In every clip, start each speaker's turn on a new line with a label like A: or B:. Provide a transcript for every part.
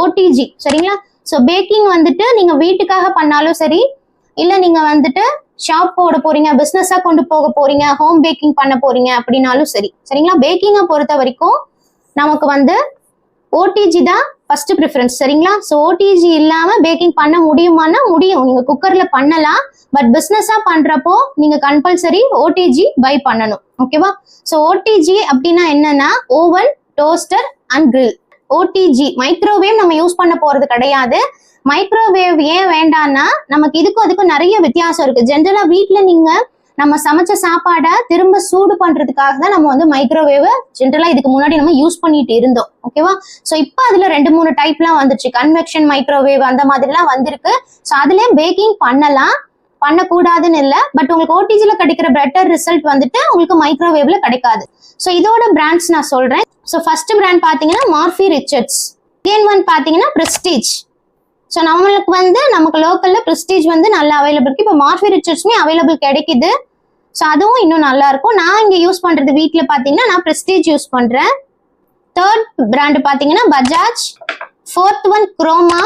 A: OTG சரிங்களா. So packing வந்துட்டு நீங்க வீட்டுக்காக பண்ணாலும் சரி, இல்ல நீங்க வந்துட்டு ஷாப் போட போறீங்க, பிசினஸா கொண்டு போக போறீங்க, ஹோம் பேக்கிங் பண்ண போறீங்க அப்படின்னாலும் சரி சரிங்களா. பேக்கிங்கை பொறுத்த வரைக்கும் நமக்கு வந்து ஓடிஜி தான் ஃபர்ஸ்ட் ப்ரிஃபரன்ஸ் சரிங்களா. ஸோ ஓடிஜி இல்லாம பேக்கிங் பண்ண முடியுமானா முடியும், நீங்க குக்கர்ல பண்ணலாம். பட் பிசினஸா பண்றப்போ நீங்க கம்பல்சரி ஓடிஜி பை பண்ணணும். ஓகேவா. ஸோ ஓடிஜி அப்படின்னா என்னன்னா oven, toaster and grill. OTG microwave நம்ம யூஸ் பண்ண போறது கிடையாது. மைக்ரோவேவ் ஏன் வேண்டாம்னா நமக்கு இதுக்கும் அதுக்கும் நிறைய வித்தியாசம் இருக்கு. ஜென்ரலா வீட்டுல நீங்க நம்ம சமைச்ச சாப்பாடை திரும்ப சூடு பண்றதுக்காக தான் நம்ம வந்து மைக்ரோவேவ் ஜென்ரலா இதுக்கு முன்னாடி நம்ம யூஸ் பண்ணிட்டு இருந்தோம். ஓகேவா. ஸோ இப்போ அதுல 2-3 டைப்லாம் வந்துச்சு. கன்வெக்ஷன் மைக்ரோவேவ் அந்த மாதிரிலாம் வந்திருக்கு. ஸோ அதுலயும் பேக்கிங் பண்ணக்கூடாதுன்னு இல்லை. பட் உங்களுக்கு ஓடிஜில கிடைக்கிற பெட்டர் ரிசல்ட் வந்துட்டு உங்களுக்கு மைக்ரோவேவ்ல கிடைக்காது. ஸோ இதோட பிராண்ட்ஸ் நான் சொல்றேன். ஸோ ஃபர்ஸ்ட் பிராண்ட் பாத்தீங்கன்னா மார்ஃபி ரிச்சர்ட்ஸ். செகண்ட் ஒன் பாத்தீங்கன்னா பிரஸ்டீஜ். ஸோ நம்மளுக்கு வந்து நமக்கு லோக்கல்ல பிரஸ்டீஜ் வந்து நல்லா அவைலபிள் இருக்கு. இப்போ மார்ஃபி ரிச்சர்ட்ஸுமே அவைலபிள் கிடைக்குது. ஸோ அதுவும் இன்னும் நல்லா இருக்கும். நான் இங்க யூஸ் பண்றது வீட்டுல பாத்தீங்கன்னா நான் பிரஸ்டீஜ் யூஸ் பண்றேன். தேர்ட் பிராண்ட் பாத்தீங்கன்னா பஜாஜ். Fourth one Croma.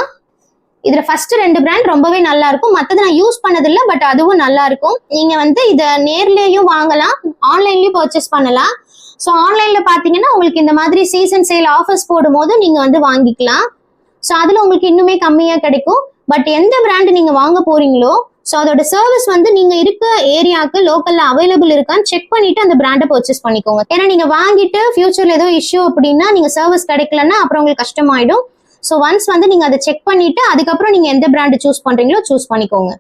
A: இதுல ஃபர்ஸ்ட் 2 பிராண்ட் ரொம்பவே நல்லா இருக்கும். மற்றது நான் யூஸ் பண்ணது இல்லை, பட் அதுவும் நல்லா இருக்கும். நீங்க வந்து இதை நேர்லயும் வாங்கலாம், ஆன்லைன்லயும் பர்ச்சேஸ் பண்ணலாம். ஸோ ஆன்லைன்ல பாத்தீங்கன்னா உங்களுக்கு இந்த மாதிரி சீசன் சேல் ஆஃபர்ஸ் போடும் போது நீங்க வந்து வாங்கிக்கலாம். ஸோ அதுல உங்களுக்கு இன்னுமே கம்மியா கிடைக்கும். பட் எந்த பிராண்ட் நீங்க வாங்க போறீங்களோ ஸோ அதோட சர்வீஸ் வந்து நீங்க இருக்க ஏரியாவுக்கு லோக்கல்ல அவைலபிள் இருக்கான்னு செக் பண்ணிட்டு அந்த பிராண்டை பர்ச்சேஸ் பண்ணிக்கோங்க. ஏன்னா நீங்க வாங்கிட்டு ஃபியூச்சர்ல ஏதோ இஷ்யூ அப்படின்னா நீங்க சர்வீஸ் கிடைக்கலன்னா அப்புறம் உங்களுக்கு கஷ்டமாயிடும். ஸோ ஒன்ஸ் வந்து நீங்க அதை செக் பண்ணிட்டு அதுக்கப்புறம் நீங்க எந்த பிராண்ட் சூஸ் பண்றீங்களோ சூஸ் பண்ணிக்கோங்க.